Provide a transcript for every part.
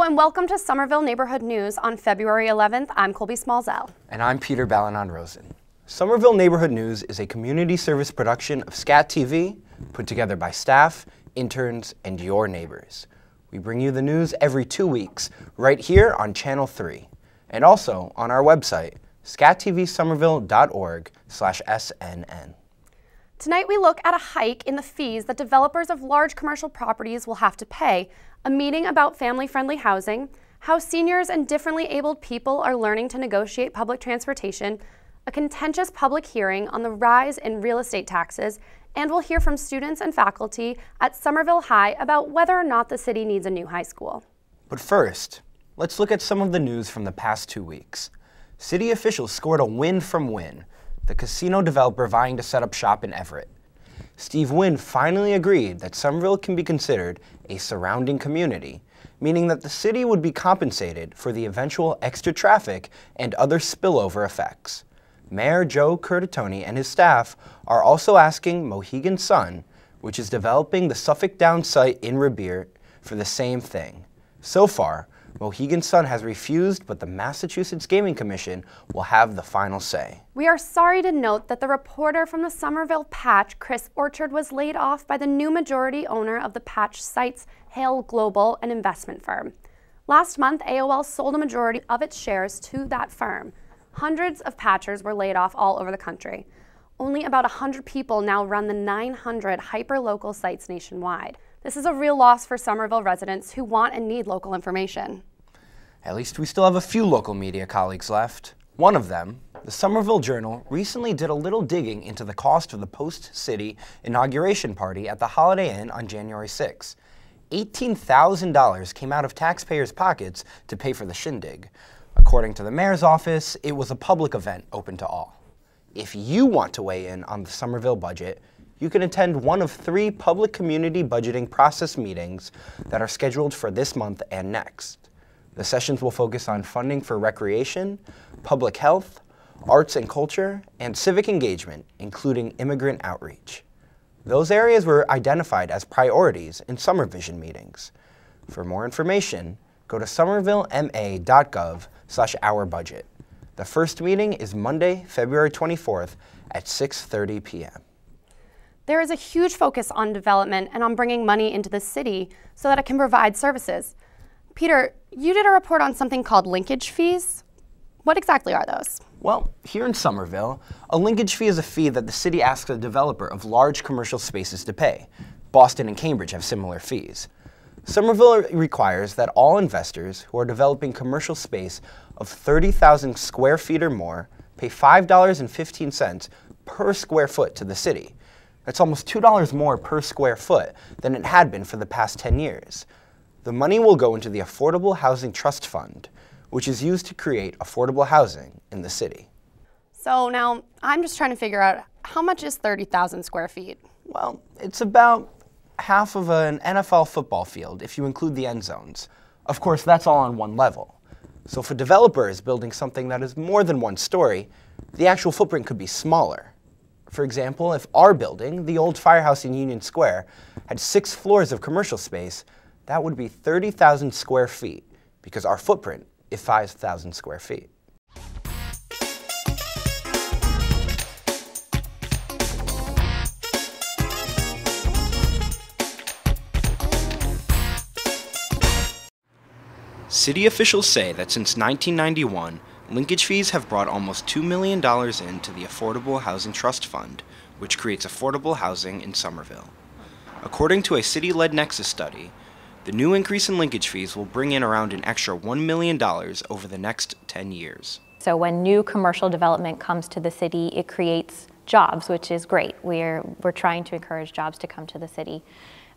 and welcome to Somerville Neighborhood News on February 11th. I'm Colby Smallzell. And I'm Peter Ballanon-Rosen. Somerville Neighborhood News is a community service production of SCAT TV, put together by staff, interns, and your neighbors. We bring you the news every 2 weeks, right here on Channel 3, and also on our website, scatvsomerville.org/SNN. Tonight we look at a hike in the fees that developers of large commercial properties will have to pay, a meeting about family-friendly housing, how seniors and differently abled people are learning to negotiate public transportation, a contentious public hearing on the rise in real estate taxes, and we'll hear from students and faculty at Somerville High about whether or not the city needs a new high school. But first, let's look at some of the news from the past 2 weeks. City officials scored a win from Wynn, the casino developer vying to set up shop in Everett. Steve Wynn finally agreed that Somerville can be considered a surrounding community, meaning that the city would be compensated for the eventual extra traffic and other spillover effects. Mayor Joe Curtatone and his staff are also asking Mohegan Sun, which is developing the Suffolk Downs site in Revere, for the same thing. So far, Mohegan Sun has refused, but the Massachusetts Gaming Commission will have the final say. We are sorry to note that the reporter from the Somerville Patch, Chris Orchard, was laid off by the new majority owner of the Patch sites, Hale Global, an investment firm. Last month, AOL sold a majority of its shares to that firm. Hundreds of Patchers were laid off all over the country. Only about 100 people now run the 900 hyper-local sites nationwide. This is a real loss for Somerville residents who want and need local information. At least we still have a few local media colleagues left. One of them, the Somerville Journal, recently did a little digging into the cost of the post-city inauguration party at the Holiday Inn on January 6. $18,000 came out of taxpayers' pockets to pay for the shindig. According to the mayor's office, it was a public event open to all. If you want to weigh in on the Somerville budget, you can attend one of 3 public community budgeting process meetings that are scheduled for this month and next. The sessions will focus on funding for recreation, public health, arts and culture, and civic engagement, including immigrant outreach. Those areas were identified as priorities in Summer Vision meetings. For more information, go to somervillema.gov/ourbudget. The first meeting is Monday, February 24th at 6:30 p.m. There is a huge focus on development and on bringing money into the city so that it can provide services. Peter, you did a report on something called linkage fees. What exactly are those? Well, here in Somerville, a linkage fee is a fee that the city asks a developer of large commercial spaces to pay. Boston and Cambridge have similar fees. Somerville requires that all investors who are developing commercial space of 30,000 square feet or more pay $5.15 per square foot to the city. That's almost $2 more per square foot than it had been for the past 10 years. The money will go into the Affordable Housing Trust Fund, which is used to create affordable housing in the city. So now, I'm just trying to figure out, how much is 30,000 square feet? Well, it's about half of an NFL football field if you include the end zones. Of course, that's all on one level. So if a developer is building something that is more than one story, the actual footprint could be smaller. For example, if our building, the old firehouse in Union Square, had 6 floors of commercial space, that would be 30,000 square feet, because our footprint is 5,000 square feet. City officials say that since 1991, linkage fees have brought almost $2 million into the Affordable Housing Trust Fund, which creates affordable housing in Somerville. According to a city-led Nexus study, the new increase in linkage fees will bring in around an extra $1 million over the next 10 years. So when new commercial development comes to the city, it creates jobs, which is great. We're trying to encourage jobs to come to the city.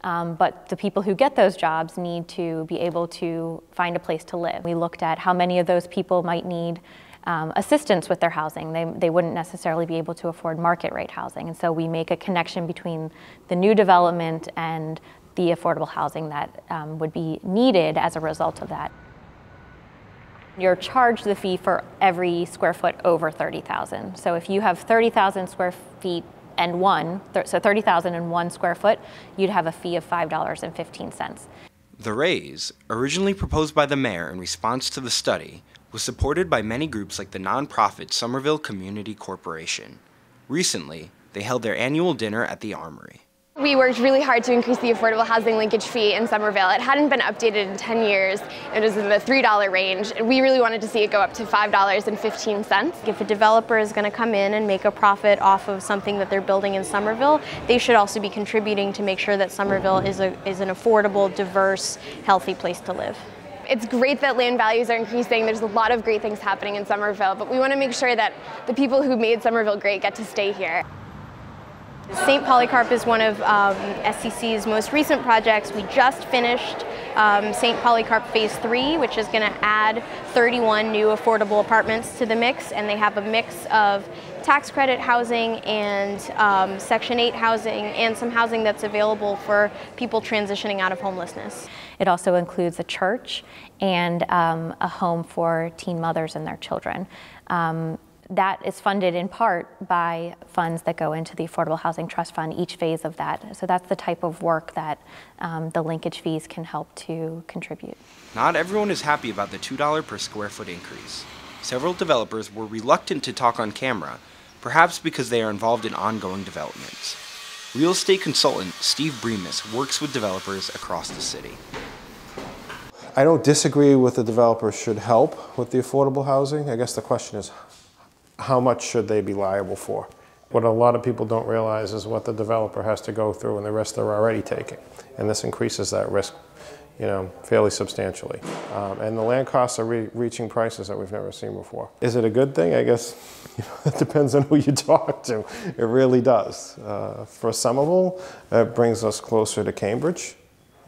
But the people who get those jobs need to be able to find a place to live. We looked at how many of those people might need assistance with their housing. They wouldn't necessarily be able to afford market rate housing. And so we make a connection between the new development and the affordable housing that would be needed as a result of that. You're charged the fee for every square foot over 30,000. So if you have 30,000 square feet and so 30,001 square foot, you'd have a fee of $5.15. The raise, originally proposed by the mayor in response to the study, was supported by many groups like the nonprofit Somerville Community Corporation. Recently, they held their annual dinner at the Armory. We worked really hard to increase the affordable housing linkage fee in Somerville. It hadn't been updated in 10 years. It was in the $3 range. We really wanted to see it go up to $5.15. If a developer is going to come in and make a profit off of something that they're building in Somerville, they should also be contributing to make sure that Somerville is an affordable, diverse, healthy place to live. It's great that land values are increasing. There's a lot of great things happening in Somerville, but we want to make sure that the people who made Somerville great get to stay here. St. Polycarp is one of SCC's most recent projects. We just finished St. Polycarp Phase 3, which is going to add 31 new affordable apartments to the mix, and they have a mix of tax credit housing and Section 8 housing and some housing that's available for people transitioning out of homelessness. It also includes a church and a home for teen mothers and their children. That is funded in part by funds that go into the Affordable Housing Trust Fund, each phase of that. So that's the type of work that the linkage fees can help to contribute. Not everyone is happy about the $2 per square foot increase. Several developers were reluctant to talk on camera, perhaps because they are involved in ongoing developments. Real estate consultant Steve Bremus works with developers across the city. I don't disagree with the developers should help with the affordable housing. I guess the question is, how much should they be liable for? What a lot of people don't realize is what the developer has to go through and the risk they're already taking. And this increases that risk, fairly substantially. And the land costs are reaching prices that we've never seen before. Is it a good thing? I guess it depends on who you talk to. It really does. For Somerville, it brings us closer to Cambridge,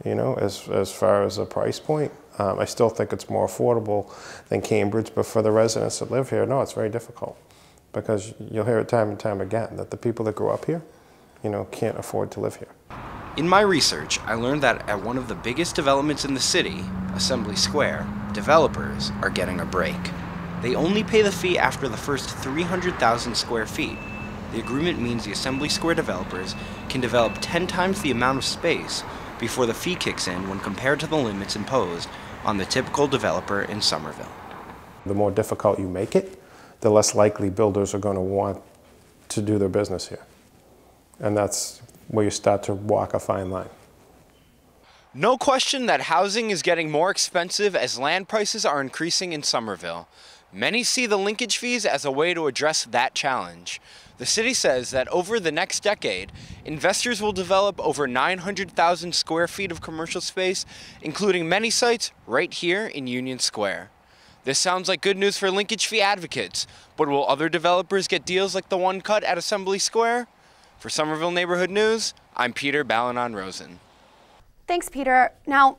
as far as a price point. I still think it's more affordable than Cambridge, but for the residents that live here, no, it's very difficult. Because you'll hear it time and time again that the people that grew up here, can't afford to live here. In my research, I learned that at one of the biggest developments in the city, Assembly Square, developers are getting a break. They only pay the fee after the first 300,000 square feet. The agreement means the Assembly Square developers can develop 10 times the amount of space before the fee kicks in when compared to the limits imposed on the typical developer in Somerville. The more difficult you make it, the less likely builders are going to want to do their business here. And that's where you start to walk a fine line. No question that housing is getting more expensive as land prices are increasing in Somerville. Many see the linkage fees as a way to address that challenge. The city says that over the next decade, investors will develop over 900,000 square feet of commercial space, including many sites right here in Union Square. This sounds like good news for linkage fee advocates, but will other developers get deals like the one cut at Assembly Square? For Somerville Neighborhood News, I'm Peter Balanon-Rosen. Thanks, Peter. Now,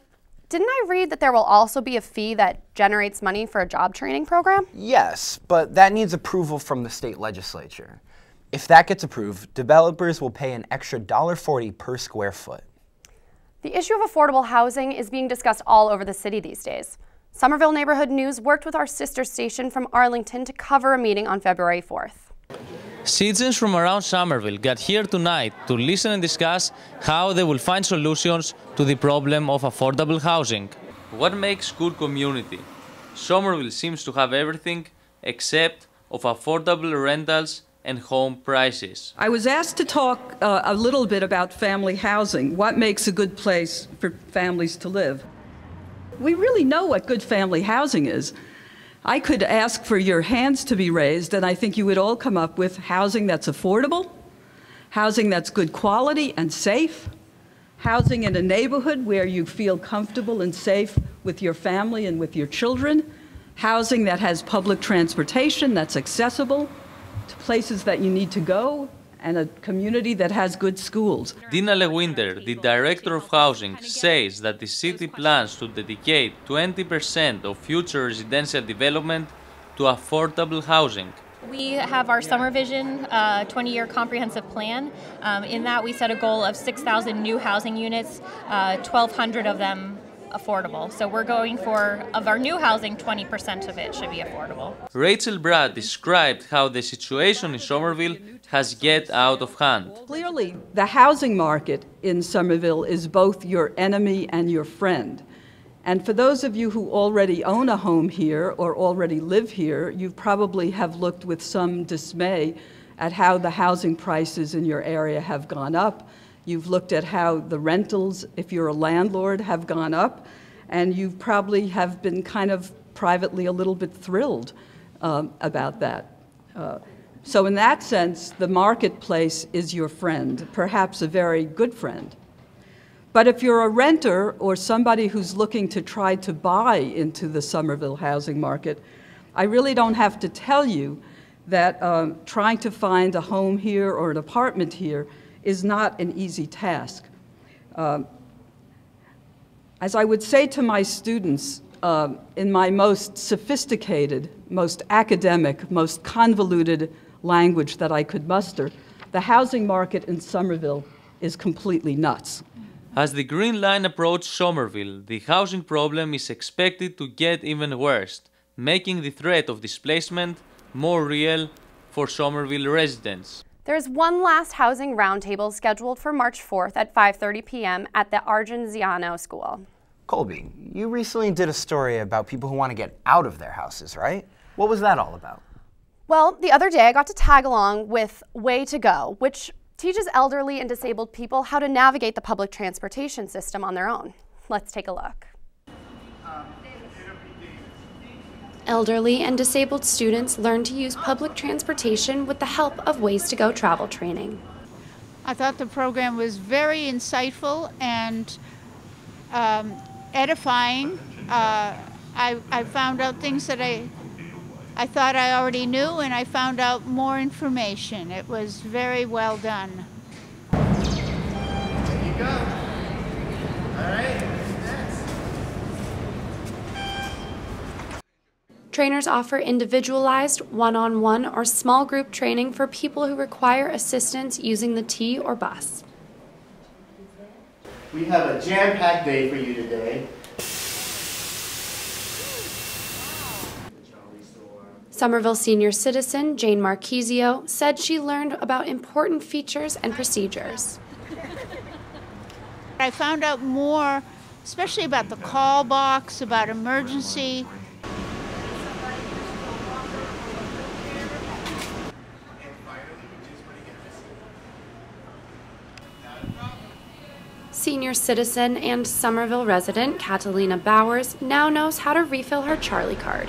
didn't I read that there will also be a fee that generates money for a job training program? Yes, but that needs approval from the state legislature. If that gets approved, developers will pay an extra $1.40 per square foot. The issue of affordable housing is being discussed all over the city these days. Somerville Neighborhood News worked with our sister station from Arlington to cover a meeting on February 4th. Citizens from around Somerville got here tonight to listen and discuss how they will find solutions to the problem of affordable housing. What makes good community? Somerville seems to have everything except of affordable rentals and home prices. I was asked to talk a little bit about family housing. What makes a good place for families to live? We really know what good family housing is. I could ask for your hands to be raised, and I think you would all come up with housing that's affordable, housing that's good quality and safe, housing in a neighborhood where you feel comfortable and safe with your family and with your children, housing that has public transportation that's accessible to places that you need to go, and a community that has good schools. Dina Lewinter, the Director of Housing, says that the city plans to dedicate 20% of future residential development to affordable housing. We have our Summer Vision 20-year comprehensive plan. In that, we set a goal of 6,000 new housing units, 1,200 of them affordable. So we're going for, of our new housing, 20% of it should be affordable. Rachel Brad described how the situation in Somerville has get out of hand. Clearly, the housing market in Somerville is both your enemy and your friend. And for those of you who already own a home here or already live here, you probably have looked with some dismay at how the housing prices in your area have gone up. You've looked at how the rentals, if you're a landlord, have gone up, and you probably have been kind of privately a little bit thrilled about that. So in that sense, the marketplace is your friend, perhaps a very good friend. But if you're a renter or somebody who's looking to try to buy into the Somerville housing market, I really don't have to tell you that trying to find a home here or an apartment here is not an easy task. As I would say to my students, in my most sophisticated, most academic, most convoluted language that I could muster, the housing market in Somerville is completely nuts. As the Green Line approaches Somerville, the housing problem is expected to get even worse, making the threat of displacement more real for Somerville residents. There is one last housing roundtable scheduled for March 4th at 5:30 p.m. at the Argenziano School. Colby, you recently did a story about people who want to get out of their houses, right? What was that all about? Well, the other day I got to tag along with Way to Go, which teaches elderly and disabled people how to navigate the public transportation system on their own. Let's take a look. Elderly and disabled students learn to use public transportation with the help of Ways to Go travel training. I thought the program was very insightful and edifying. I found out things that I thought I already knew, and I found out more information. It was very well done. There you go. All right, next. Trainers offer individualized, one-on-one, or small group training for people who require assistance using the T or bus. We have a jam-packed day for you today. Somerville senior citizen Jane Marquisio said she learned about important features and procedures. I found out more, especially about the call box, about emergency. Senior citizen and Somerville resident Catalina Bowers now knows how to refill her Charlie card.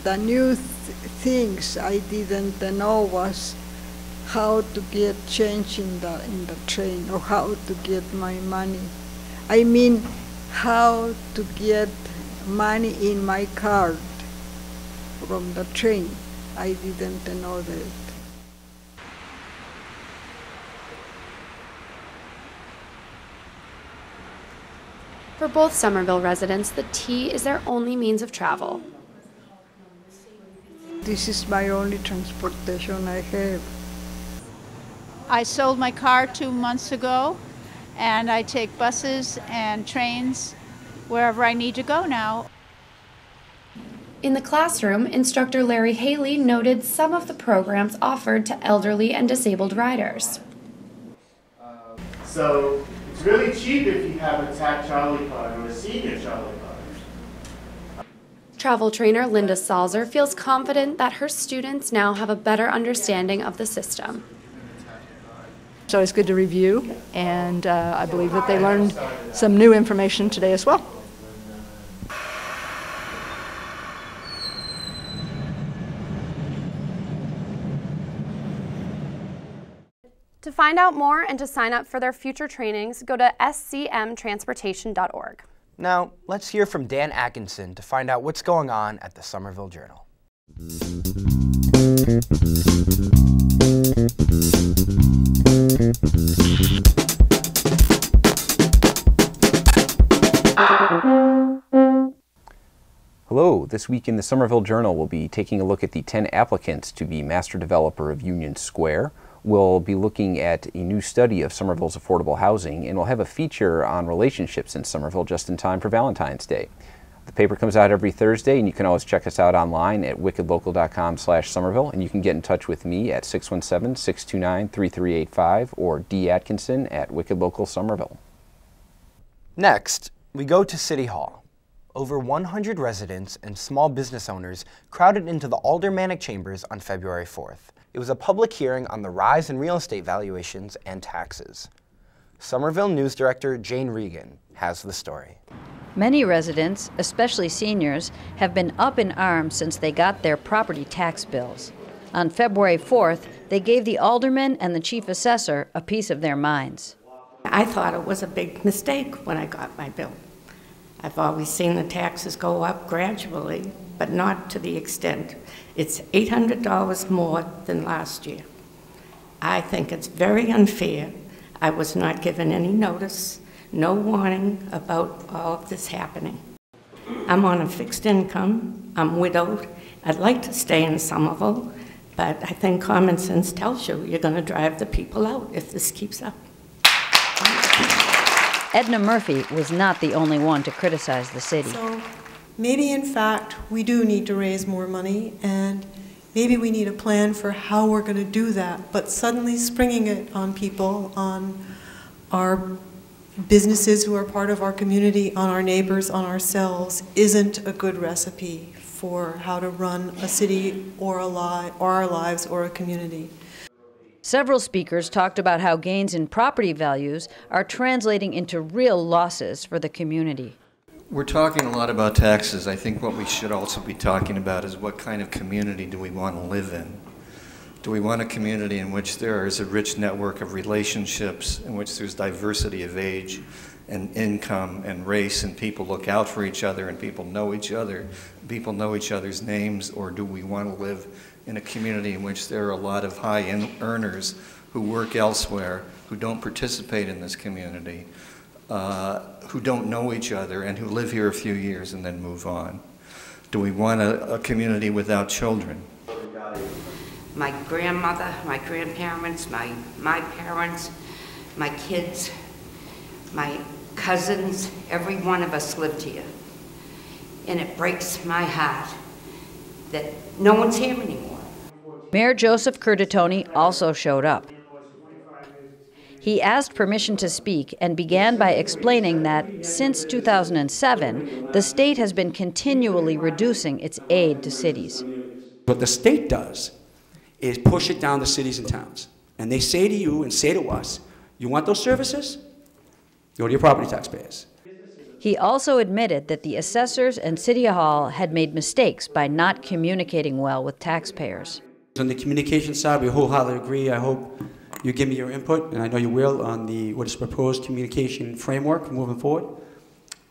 The new things I didn't know was how to get change in the train, or how to get my money. I mean, how to get money in my card from the train. I didn't know that. For both Somerville residents, the T is their only means of travel. This is my only transportation I have. I sold my car 2 months ago, and I take buses and trains wherever I need to go now. In the classroom, instructor Larry Haley noted some of the programs offered to elderly and disabled riders. So it's really cheap if you have a TAP Charlie card or a senior Charlie card. Travel trainer Linda Salzer feels confident that her students now have a better understanding of the system. So it's good to review, and I believe that they learned some new information today as well. To find out more and to sign up for their future trainings, go to scmtransportation.org. Now, let's hear from Dan Atkinson to find out what's going on at the Somerville Journal. Hello, this week in the Somerville Journal we'll be taking a look at the 10 applicants to be master developer of Union Square. We'll be looking at a new study of Somerville's affordable housing, and we'll have a feature on relationships in Somerville just in time for Valentine's Day. The paper comes out every Thursday, and you can always check us out online at wickedlocal.com/Somerville, and you can get in touch with me at 617-629-3385 or datkinson@wickedlocalsomerville. Next, We go to City Hall. Over 100 residents and small business owners crowded into the aldermanic chambers on February 4th. It was a public hearing on the rise in real estate valuations and taxes. Somerville News Director Jane Regan has the story. Many residents, especially seniors, have been up in arms since they got their property tax bills. On February 4th, they gave the alderman and the chief assessor a piece of their minds. I thought it was a big mistake when I got my bill. I've always seen the taxes go up gradually, but not to the extent. It's $800 more than last year. I think it's very unfair. I was not given any notice, no warning about all of this happening. I'm on a fixed income, I'm widowed. I'd like to stay in Somerville, but I think common sense tells you you're going to drive the people out if this keeps up. Edna Murphy was not the only one to criticize the city. So maybe in fact we do need to raise more money, and maybe we need a plan for how we're going to do that, but suddenly springing it on people, on our businesses who are part of our community, on our neighbors, on ourselves, isn't a good recipe for how to run a city or our lives or a community. Several speakers talked about how gains in property values are translating into real losses for the community. We're talking a lot about taxes. I think what we should also be talking about is what kind of community do we want to live in? Do we want a community in which there is a rich network of relationships, in which there's diversity of age and income and race, and people look out for each other and people know each other, people know each other's names? Or do we want to live in a community in which there are a lot of high earners who work elsewhere, who don't participate in this community, who don't know each other, and who live here a few years and then move on? Do we want a community without children? My grandmother, my grandparents, my parents, my kids, my cousins, every one of us lived here. And it breaks my heart that no one's here anymore. Mayor Joseph Curtatone also showed up. He asked permission to speak and began by explaining that since 2007, the state has been continually reducing its aid to cities. What the state does is push it down to cities and towns. And they say to you and say to us, you want those services? Go to your property taxpayers. He also admitted that the assessors and City Hall had made mistakes by not communicating well with taxpayers. On the communication side, we wholeheartedly agree. I hope you give me your input, and I know you will, on what is proposed communication framework moving forward.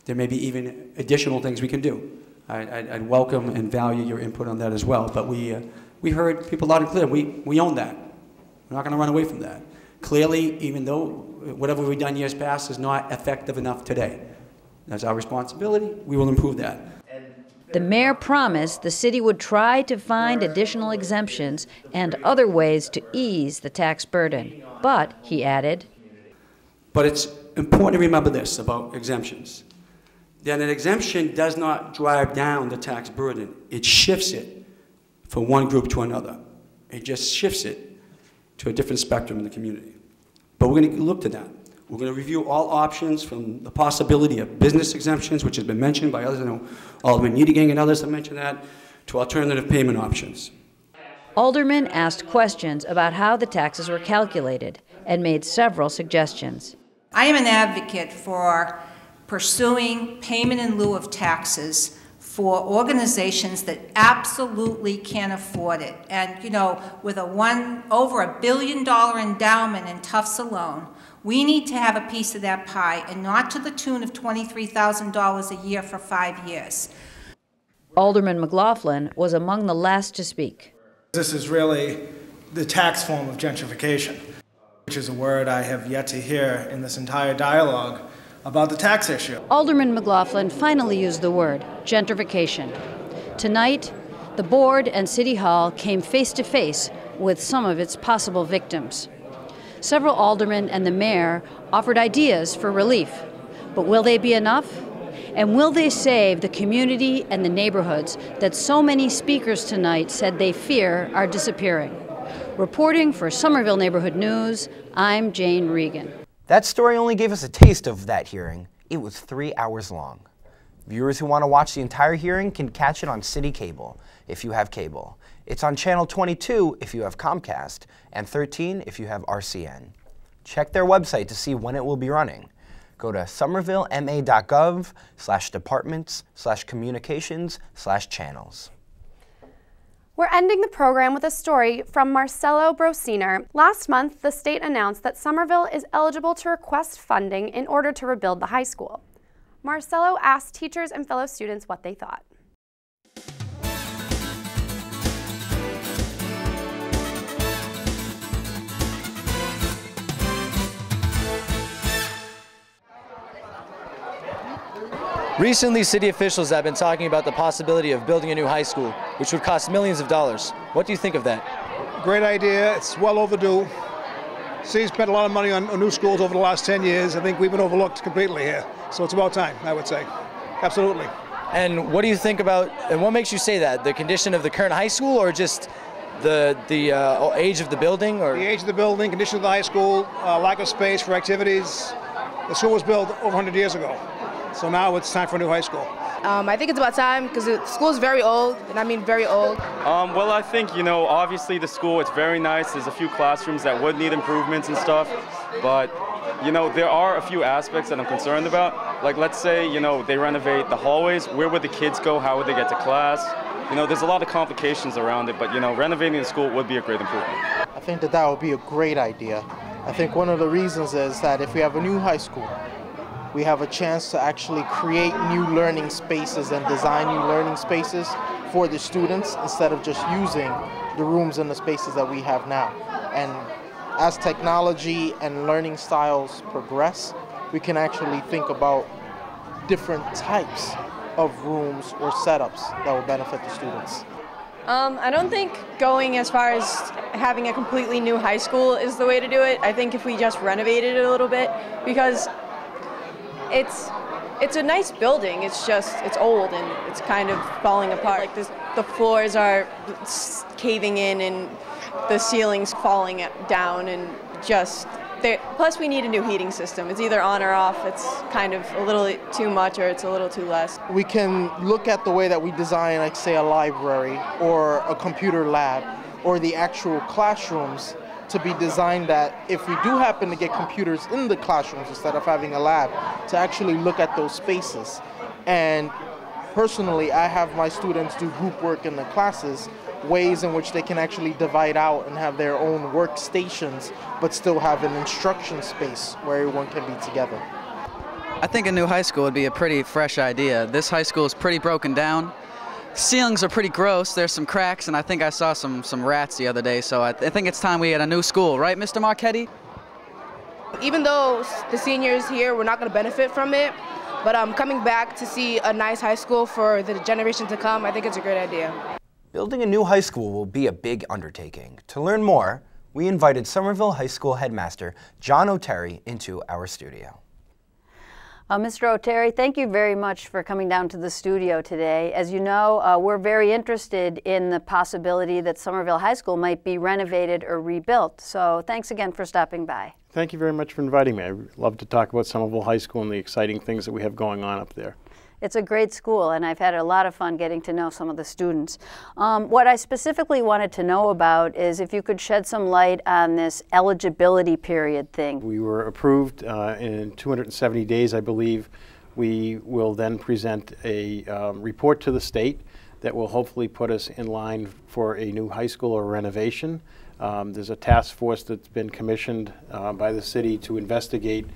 There may be even additional things we can do. I'd welcome and value your input on that as well. But we heard people loud and clear. We own that. We're not going to run away from that. Clearly, even though whatever we've done years past is not effective enough today. That's our responsibility. We will improve that. The mayor promised the city would try to find additional exemptions and other ways to ease the tax burden. But, he added, but it's important to remember this about exemptions. That an exemption does not drive down the tax burden. It shifts it from one group to another. It just shifts it to a different spectrum in the community. But we're going to look to that. We're going to review all options, from the possibility of business exemptions, which has been mentioned by others. I know Alderman Needigang and others have mentioned that, to alternative payment options. Aldermen asked questions about how the taxes were calculated and made several suggestions. I am an advocate for pursuing payment in lieu of taxes for organizations that absolutely can't afford it. And, you know, with over $1 billion endowment in Tufts alone, we need to have a piece of that pie, and not to the tune of $23,000 a year for 5 years. Alderman McLaughlin was among the last to speak. This is really the tax form of gentrification, which is a word I have yet to hear in this entire dialogue about the tax issue. Alderman McLaughlin finally used the word gentrification. Tonight, the board and City Hall came face to face with some of its possible victims. Several aldermen and the mayor offered ideas for relief, but will they be enough? And will they save the community and the neighborhoods that so many speakers tonight said they fear are disappearing? Reporting for Somerville Neighborhood News, I'm Jane Regan. That story only gave us a taste of that hearing. It was 3 hours long. Viewers who want to watch the entire hearing can catch it on City Cable, if you have cable. It's on Channel 22 if you have Comcast, and 13 if you have RCN. Check their website to see when it will be running. Go to somerville.ma.gov/departments/communications/channels. We're ending the program with a story from Marcelo Brosiner. Last month, the state announced that Somerville is eligible to request funding in order to rebuild the high school. Marcelo asked teachers and fellow students what they thought. Recently, city officials have been talking about the possibility of building a new high school, which would cost millions of dollars. What do you think of that? Great idea. It's well overdue. City's spent a lot of money on new schools over the last 10 years. I think we've been overlooked completely here. So it's about time, I would say. Absolutely. And what do you think about, and what makes you say that? The condition of the current high school, or just the age of the building? Or? The age of the building, condition of the high school, lack of space for activities. The school was built over 100 years ago. So now it's time for a new high school. I think it's about time because the school is very old, and I mean very old. Well, I think, obviously the school, it's very nice. There's a few classrooms that would need improvements and stuff, but, there are a few aspects that I'm concerned about. Like, let's say, they renovate the hallways. Where would the kids go? How would they get to class? There's a lot of complications around it, but, renovating the school would be a great improvement. I think that would be a great idea. I think one of the reasons is that if we have a new high school, we have a chance to actually create new learning spaces and design new learning spaces for the students instead of just using the rooms and the spaces that we have now. And as technology and learning styles progress, we can actually think about different types of rooms or setups that will benefit the students. I don't think going as far as having a completely new high school is the way to do it. I think if we just renovated it a little bit, because it's a nice building. It's just, it's old and it's kind of falling apart. Like the floors are caving in and the ceiling's falling down, and plus we need a new heating system. It's either on or off. It's kind of a little too much or it's a little too less. We can look at the way that we design, like say a library or a computer lab or the actual classrooms to be designed that if we do happen to get computers in the classrooms instead of having a lab, to actually look at those spaces. And personally, I have my students do group work in the classes, ways in which they can actually divide out and have their own workstations, but still have an instruction space where everyone can be together. I think a new high school would be a pretty fresh idea. This high school is pretty broken down. Ceilings are pretty gross. There's some cracks, and I think I saw some rats the other day, so I think it's time we had a new school, right, Mr. Marchetti? Even though the seniors here, we're not going to benefit from it, but coming back to see a nice high school for the generation to come, I think it's a great idea. Building a new high school will be a big undertaking. To learn more, we invited Somerville High School headmaster John O'Terry into our studio. Mr. O'Terry, thank you very much for coming down to the studio today. As you know, we're very interested in the possibility that Somerville High School might be renovated or rebuilt. So thanks again for stopping by. Thank you very much for inviting me. I'd love to talk about Somerville High School and the exciting things that we have going on up there. It's a great school, and I've had a lot of fun getting to know some of the students. What I specifically wanted to know about is if you could shed some light on this eligibility period thing. We were approved in 270 days, I believe. We will then present a report to the state that will hopefully put us in line for a new high school or renovation. There's a task force that's been commissioned by the city to investigate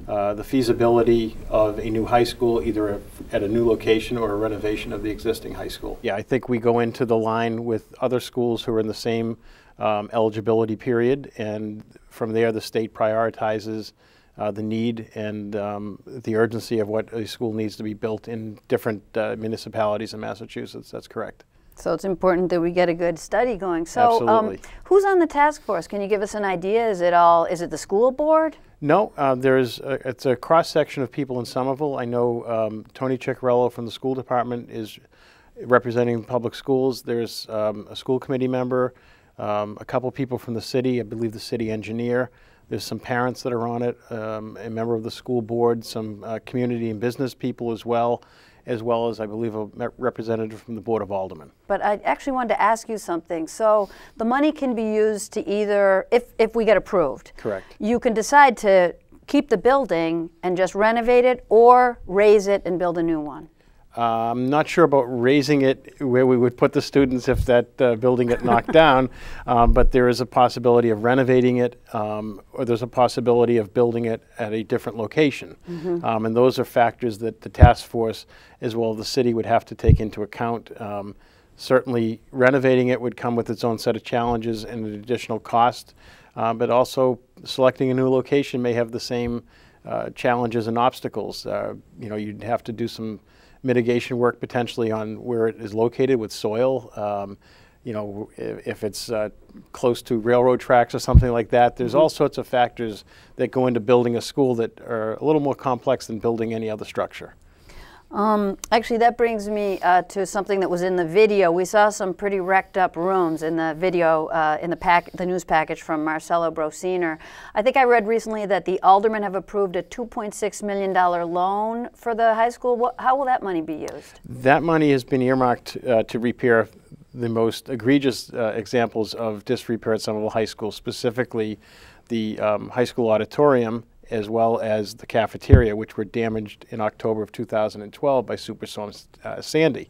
the feasibility of a new high school, either at a new location or a renovation of the existing high school. Yeah, I think we go into the line with other schools who are in the same eligibility period, and from there the state prioritizes the need and the urgency of what a school needs to be built in different municipalities in Massachusetts. That's correct. So it's important that we get a good study going. So who's on the task force? Can you give us an idea? Is it the school board? No, it's a cross-section of people in Somerville. I know Tony Ciccarello from the school department is representing public schools. There's a school committee member, a couple people from the city, I believe the city engineer. There's some parents that are on it, a member of the school board, some community and business people as well as I believe a representative from the Board of Aldermen. But I actually wanted to ask you something. So the money can be used to either, if we get approved. Correct. You can decide to keep the building and just renovate it, or raise it and build a new one. I'm not sure about raising it where we would put the students if that building get knocked down, but there is a possibility of renovating it, or there's a possibility of building it at a different location. And those are factors that the task force, as well as the city, would have to take into account. Certainly renovating it would come with its own set of challenges and an additional cost, but also selecting a new location may have the same challenges and obstacles. You know, you'd have to do some mitigation work potentially on where it is located with soil. You know, if it's close to railroad tracks or something like that. There's all sorts of factors that go into building a school that are a little more complex than building any other structure. Actually, that brings me to something that was in the video. We saw some pretty wrecked up rooms in the video, in the news package from Marcelo Brosiner. I think I read recently that the aldermen have approved a $2.6 million loan for the high school. How will that money be used? That money has been earmarked to repair the most egregious examples of disrepair at Somerville High School, specifically the high school auditorium, as well as the cafeteria, which were damaged in October of 2012 by Superstorm Sandy.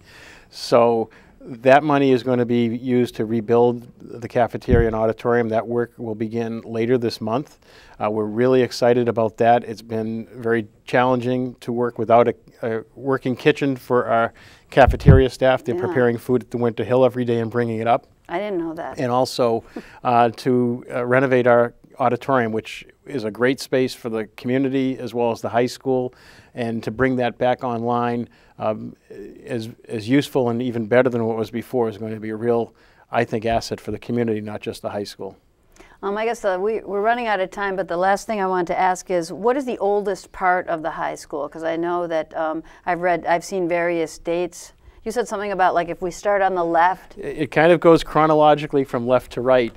So that money is going to be used to rebuild the cafeteria and auditorium. That work will begin later this month. We're really excited about that. It's been very challenging to work without a working kitchen for our cafeteria staff. They're preparing food at the Winter Hill every day and bringing it up. I didn't know that. And also to renovate our auditorium, which is a great space for the community as well as the high school, and to bring that back online as useful and even better than what was before is going to be a real, I think, asset for the community, not just the high school. I guess we're running out of time, but the last thing I want to ask is, what is the oldest part of the high school? Because I know that I've seen various dates. You said something about, like, if we start on the left. It kind of goes chronologically from left to right.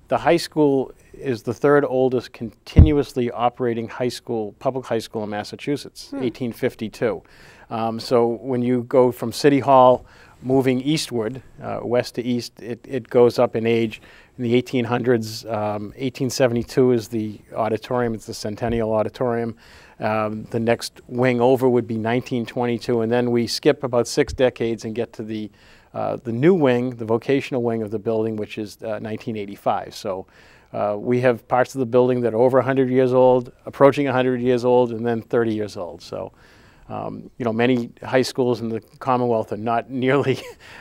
The high school is the third oldest continuously operating public high school in Massachusetts, 1852. So when you go from City Hall moving eastward, west to east, it goes up in age. In the 1800s, 1872 is the auditorium, it's the Centennial Auditorium. The next wing over would be 1922, and then we skip about 6 decades and get to the new wing, the vocational wing of the building, which is 1985. So we have parts of the building that are over 100 years old, approaching 100 years old, and then 30 years old. So, you know, many high schools in the Commonwealth are not nearly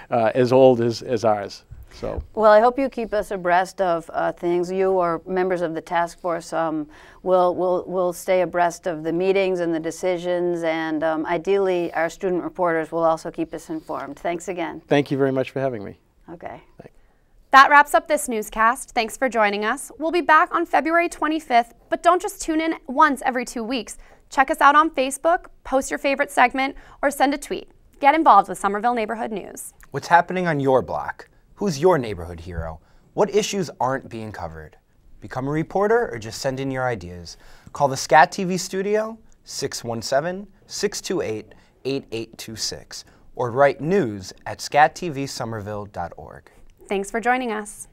as old as ours. So. Well, I hope you keep us abreast of things. You or members of the task force will stay abreast of the meetings and the decisions, and ideally our student reporters will also keep us informed. Thanks again. Thank you very much for having me. Okay. Thanks. That wraps up this newscast. Thanks for joining us. We'll be back on February 25th, but don't just tune in once every 2 weeks. Check us out on Facebook, post your favorite segment, or send a tweet. Get involved with Somerville Neighborhood News. What's happening on your block? Who's your neighborhood hero? What issues aren't being covered? Become a reporter or just send in your ideas. Call the SCAT TV studio, 617-628-8826, or write news at scatvsomerville.org. Thanks for joining us.